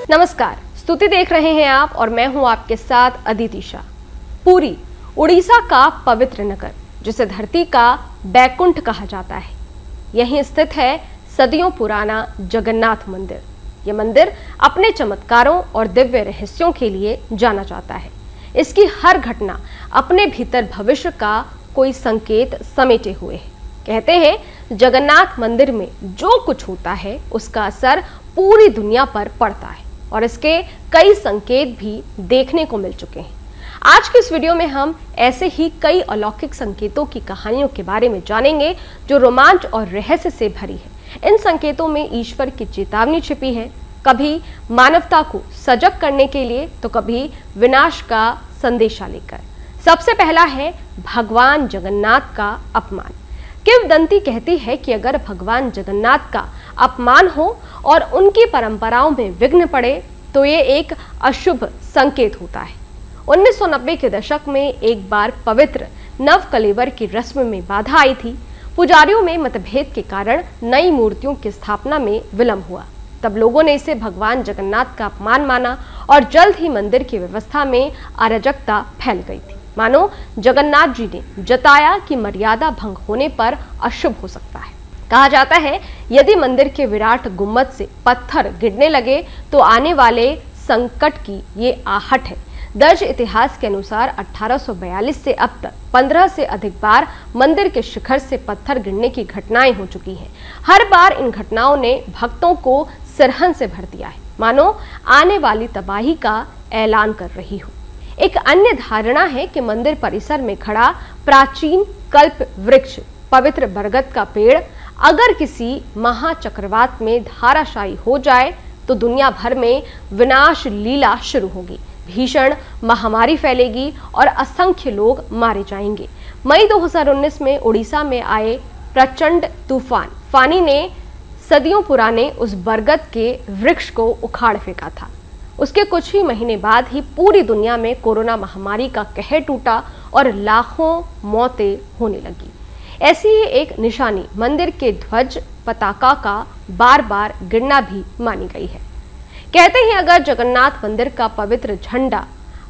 नमस्कार, स्तुति देख रहे हैं आप और मैं हूं आपके साथ अदिति शाह। पुरी उड़ीसा का पवित्र नगर, जिसे धरती का बैकुंठ कहा जाता है, यहीं स्थित है सदियों पुराना जगन्नाथ मंदिर। ये मंदिर अपने चमत्कारों और दिव्य रहस्यों के लिए जाना जाता है। इसकी हर घटना अपने भीतर भविष्य का कोई संकेत समेटे हुए है। कहते हैं जगन्नाथ मंदिर में जो कुछ होता है उसका असर पूरी दुनिया पर पड़ता है और इसके कई संकेत भी देखने को मिल चुके हैं। आज के इस वीडियो में हम ऐसे ही कई अलौकिक संकेतों की कहानियों के बारे में जानेंगे जो रोमांच और रहस्य से भरी है। इन संकेतों में ईश्वर की चेतावनी छिपी है, कभी मानवता को सजग करने के लिए तो कभी विनाश का संदेशा लेकर। सबसे पहला है भगवान जगन्नाथ का अपमान। किंवदंती कहती है कि अगर भगवान जगन्नाथ का अपमान हो और उनकी परंपराओं में विघ्न पड़े तो ये एक अशुभ संकेत होता है। 1990 के दशक में एक बार पवित्र नव कलेवर की रस्म में बाधा आई थी। पुजारियों में मतभेद के कारण नई मूर्तियों की स्थापना में विलंब हुआ। तब लोगों ने इसे भगवान जगन्नाथ का अपमान माना और जल्द ही मंदिर की व्यवस्था में अराजकता फैल गई थी। मानो जगन्नाथ जी ने जताया कि मर्यादा भंग होने पर अशुभ हो सकता है। कहा जाता है यदि मंदिर के विराट गुम्बद से पत्थर गिरने लगे तो आने वाले संकट की ये आहट है। दर्ज इतिहास के अनुसार 1842 से अब तक 15 से अधिक बार मंदिर के शिखर से पत्थर गिरने की घटनाएं हो चुकी हैं। हर बार इन घटनाओं ने भक्तों को सिरहन से भर दिया है, मानो आने वाली तबाही का ऐलान कर रही हो। एक अन्य धारणा है कि मंदिर परिसर में खड़ा प्राचीन कल्प वृक्ष पवित्र बरगद का पेड़ अगर किसी महाचक्रवात में धाराशायी हो जाए तो दुनिया भर में विनाश लीला शुरू होगी। भीषण महामारी फैलेगी और असंख्य लोग मारे जाएंगे। मई 2019 में उड़ीसा में आए प्रचंड तूफान फानी ने सदियों पुराने उस बरगद के वृक्ष को उखाड़ फेंका था। उसके कुछ ही महीने बाद ही पूरी दुनिया में कोरोना महामारी का कहर टूटा और लाखों मौतें होने लगी। ऐसी ही एक निशानी मंदिर के ध्वज पताका का बार बार गिरना भी मानी गई है। कहते हैं अगर जगन्नाथ मंदिर का पवित्र झंडा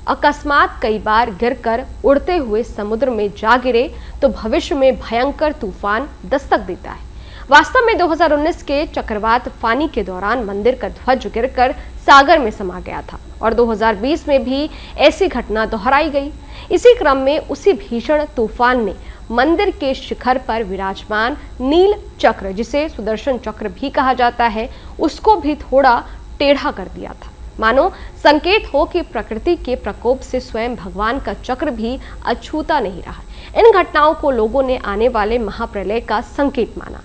अकस्मात कई बार गिरकर उड़ते हुए समुद्र में जा गिरे तो भविष्य में भयंकर तूफान दस्तक देता है। वास्तव में 2019 के चक्रवात फानी के दौरान मंदिर का ध्वज गिरकर सागर में समा गया था और 2020 में भी ऐसी घटना दोहराई गई। इसी क्रम में उसी भीषण तूफान ने मंदिर के शिखर पर विराजमान नील चक्र, जिसे सुदर्शन चक्र भी कहा जाता है, उसको भी थोड़ा टेढ़ा कर दिया था। मानो संकेत हो कि प्रकृति के प्रकोप से स्वयं भगवान का चक्र भी अछूता नहीं रहा। इन घटनाओं को लोगों ने आने वाले महाप्रलय का संकेत माना।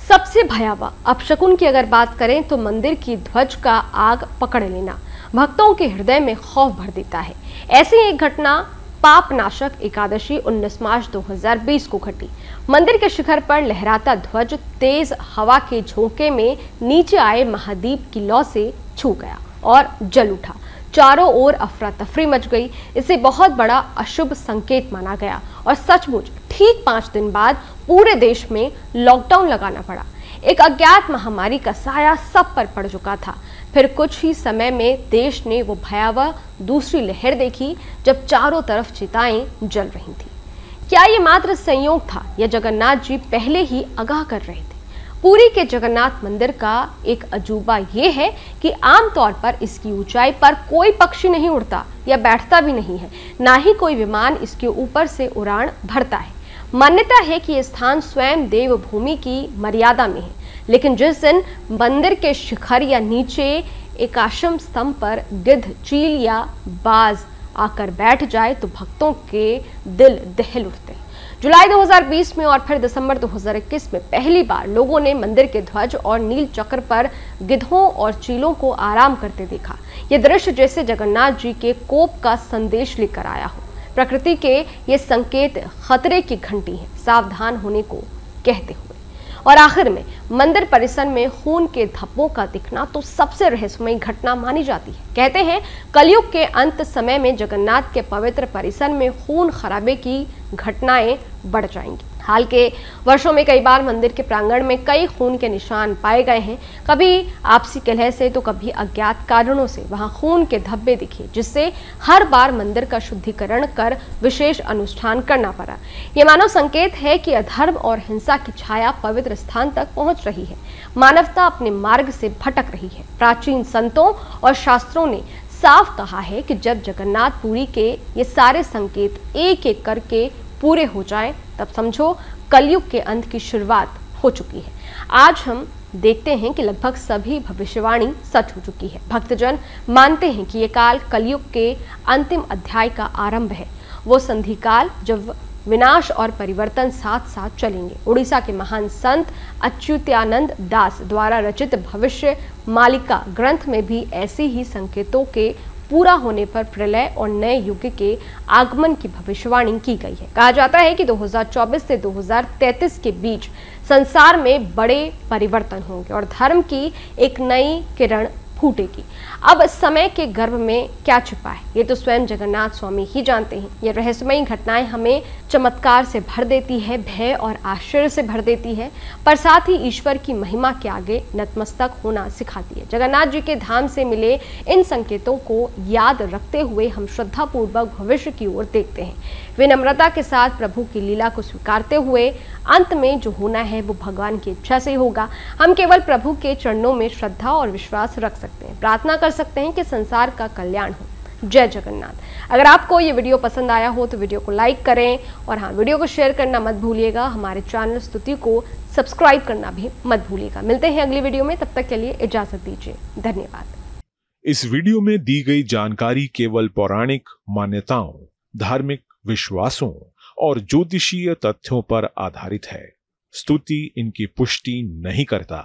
सबसे भयावह अपशकुन की अगर बात करें तो मंदिर की ध्वज का आग पकड़ लेना भक्तों के हृदय में खौफ भर देता है। ऐसी एक घटना पापनाशक एकादशी 19 मार्च 2020 को घटी। मंदिर के शिखर पर लहराता ध्वज तेज हवा के झोंके में नीचे आए महादीप की लौ से छू गया और जल उठा। चारों ओर अफरा तफरी मच गई। इसे बहुत बड़ा अशुभ संकेत माना गया और सचमुच ठीक 5 दिन बाद पूरे देश में लॉकडाउन लगाना पड़ा। एक अज्ञात महामारी का साया सब पर पड़ चुका था। फिर कुछ ही समय में देश ने वो भयावह दूसरी लहर देखी जब चारों तरफ चिताएं जल रही थी। क्या ये मात्र संयोग था या जगन्नाथ जी पहले ही आगाह कर रहे थे? पुरी के जगन्नाथ मंदिर का एक अजूबा ये है कि आमतौर पर इसकी ऊंचाई पर कोई पक्षी नहीं उड़ता या बैठता भी नहीं है, ना ही कोई विमान इसके ऊपर से उड़ान भरता है। मान्यता है कि यह स्थान स्वयं देवभूमि की मर्यादा में है, लेकिन जिस दिन मंदिर के शिखर या नीचे एकाशम स्तंभ पर गिद्ध, चील या बाज आकर बैठ जाए तो भक्तों के दिल दहल उठते हैं। जुलाई 2020 में और फिर दिसंबर 2021 में पहली बार लोगों ने मंदिर के ध्वज और नील चक्र पर गिद्धों और चीलों को आराम करते देखा। ये दृश्य जैसे जगन्नाथ जी के कोप का संदेश लेकर आया हो। प्रकृति के ये संकेत खतरे की घंटी है, सावधान होने को कहते हुए। और आखिर में मंदिर परिसर में खून के धब्बों का दिखना तो सबसे रहस्यमयी घटना मानी जाती है। कहते हैं कलयुग के अंत समय में जगन्नाथ के पवित्र परिसर में खून खराबे की घटनाएं बढ़ जाएंगी। हाल के वर्षों में कई बार मंदिर के प्रांगण में कई खून के निशान पाए गए हैं। कभी आपसी कलह से तो कभी अज्ञात कारणों से वहां खून के धब्बे दिखे, जिससे हर बार मंदिर का शुद्धिकरण कर विशेष अनुष्ठान करना पड़ा। ये मानव संकेत है कि अधर्म और हिंसा की छाया पवित्र स्थान तक पहुंच रही है। मानवता अपने मार्ग से भटक रही है। प्राचीन संतों और शास्त्रों ने साफ कहा है कि जब जगन्नाथपुरी के ये सारे संकेत एक एक करके पूरे हो जाएं, तब समझो कलयुग के अंत की शुरुआत हो चुकी है। आज हम देखते हैं कि लगभग सभी भविष्यवाणी सच हो चुकी है। भक्तजन मानते हैं कि ये काल कलयुग के अंतिम अध्याय का आरंभ है, वो संधि काल जब विनाश और परिवर्तन साथ साथ चलेंगे। उड़ीसा के महान संत अच्युतानंद दास द्वारा रचित भविष्य मालिका ग्रंथ में भी ऐसे ही संकेतों के पूरा होने पर प्रलय और नए युग के आगमन की भविष्यवाणी की गई है। कहा जाता है कि 2024 से 2033 के बीच संसार में बड़े परिवर्तन होंगे और धर्म की एक नई किरण फूटेगी। अब समय के गर्भ में क्या छिपा है, ये तो स्वयं जगन्नाथ स्वामी ही जानते हैं। ये रहस्यमयी घटनाएं हमें चमत्कार से भर देती है, भय और आश्चर्य से भर देती है, पर साथ ही ईश्वर की महिमा के आगे नतमस्तक होना सिखाती है। जगन्नाथ जी के धाम से मिले इन संकेतों को याद रखते हुए हम श्रद्धापूर्वक भविष्य की ओर देखते हैं, विनम्रता के साथ प्रभु की लीला को स्वीकारते हुए अंत में जो होना है वो भगवान की इच्छा से होगा। हम केवल प्रभु के चरणों में श्रद्धा और विश्वास रख सकते हैं, प्रार्थना कर सकते हैं कि संसार का कल्याण हो। जय जगन्नाथ। अगर आपको ये वीडियो पसंद आया हो तो वीडियो को लाइक करें और हाँ, वीडियो को शेयर करना मत भूलिएगा। हमारे चैनल स्तुति को सब्सक्राइब करना भी मत भूलिएगा। मिलते हैं अगली वीडियो में, तब तक के लिए इजाजत दीजिए। धन्यवाद। इस वीडियो में दी गई जानकारी केवल पौराणिक मान्यताओं, धार्मिक विश्वासों और ज्योतिषीय तथ्यों पर आधारित है। स्तुति इनकी पुष्टि नहीं करता।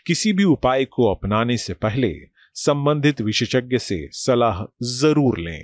किसी भी उपाय को अपनाने से पहले संबंधित विशेषज्ञ से सलाह जरूर लें।